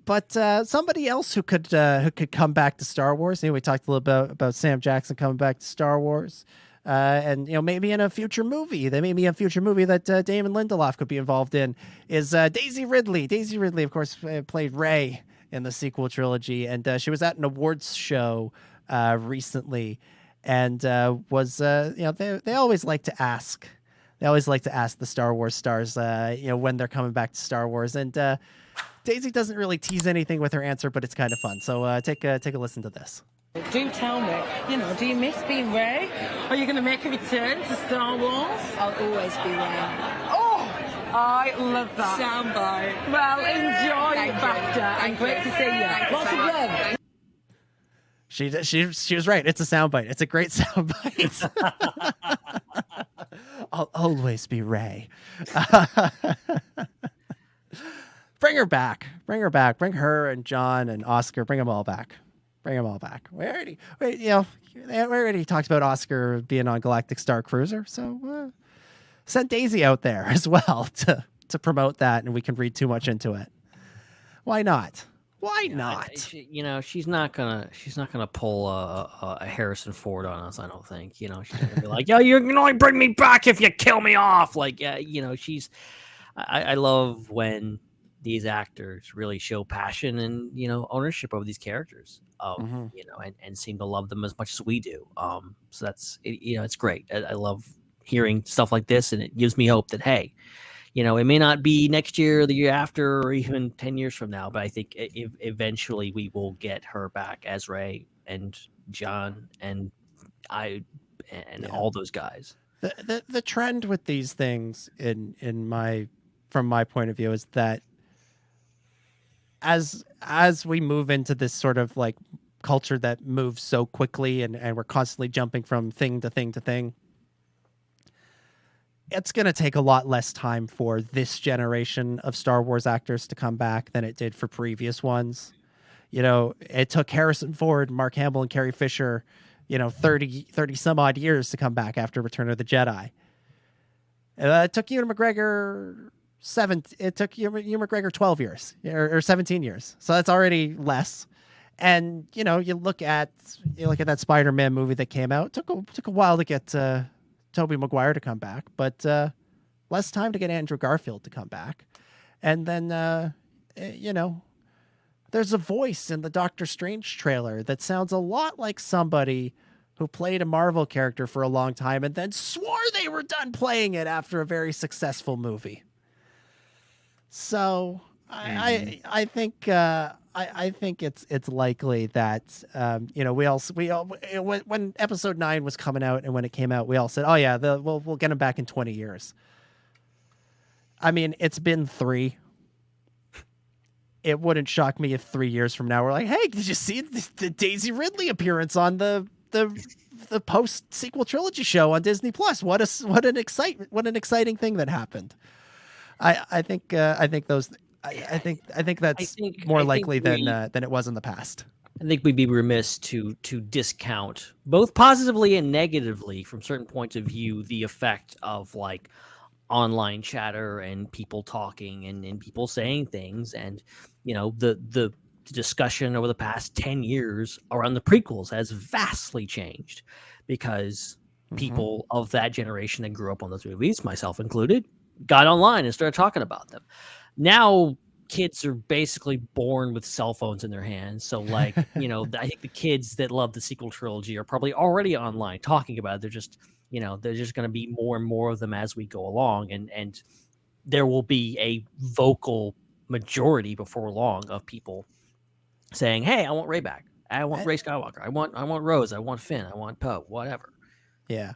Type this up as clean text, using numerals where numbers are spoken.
But somebody else who could come back to Star Wars. We talked a little bit about Sam Jackson coming back to Star Wars, and maybe in a future movie. There may be a future movie that Damon Lindelof could be involved in. Is Daisy Ridley? Daisy Ridley, of course, played Rey in the sequel trilogy, and she was at an awards show recently, and was they always like to ask. They always like to ask the Star Wars stars, when they're coming back to Star Wars, and Daisy doesn't really tease anything with her answer, but it's kind of fun. So take a listen to this. Do tell me, do you miss being Rey? Are you going to make a return to Star Wars? I'll always be Rey. Oh, I love that. Soundbite. Well, enjoy BAFTA, and great to see you. Lots of love. She was right. It's a soundbite. It's a great soundbite. I'll always be Rey. Bring her back. Bring her back. Bring her and John and Oscar. Bring them all back. Bring them all back. We already talked about Oscar being on Galactic Star Cruiser, so send Daisy out there as well to promote that, and we can read too much into it. Why not? Why not? She's not gonna pull a Harrison Ford on us. I don't think. She's gonna be like, "Yeah, you can only bring me back if you kill me off." Like, she's. I love when these actors really show passion and ownership over these characters, and seem to love them as much as we do. So that's it's great. I love hearing stuff like this, and it gives me hope that hey. It may not be next year or the year after or even 10 years from now, but I think eventually we will get her back as Rey and John and all those guys. The trend with these things from my point of view is that as we move into this sort of like culture that moves so quickly and we're constantly jumping from thing to thing to thing, it's going to take a lot less time for this generation of Star Wars actors to come back than it did for previous ones. It took Harrison Ford, Mark Hamill, and Carrie Fisher, 30 some odd years to come back after Return of the Jedi. It took Ewan McGregor 12 years or 17 years. So that's already less. And, you look at that Spider-Man movie that came out. It took a while to get Tobey Maguire to come back, but less time to get Andrew Garfield to come back. And then, there's a voice in the Doctor Strange trailer that sounds a lot like somebody who played a Marvel character for a long time and then swore they were done playing it after a very successful movie. So I think it's likely that when Episode 9 was coming out and when it came out, we all said, "Oh yeah, we'll get him back in 20 years." I mean, it's been 3. It wouldn't shock me if 3 years from now we're like, "Hey, did you see the Daisy Ridley appearance on the post sequel trilogy show on Disney Plus? What an exciting thing that happened." I think that's more likely than it was in the past. I think we'd be remiss to discount both positively and negatively from certain points of view the effect of like online chatter and people talking and people saying things, and the discussion over the past 10 years around the prequels has vastly changed because people of that generation that grew up on those movies, myself included, got online and started talking about them. Now kids are basically born with cell phones in their hands. So like, I think the kids that love the sequel trilogy are probably already online talking about it. They're just, there's just going to be more and more of them as we go along. And there will be a vocal majority before long of people saying, "Hey, I want Rey back. I want Rey Skywalker. I want Rose. I want Finn. I want Poe, whatever." Yeah.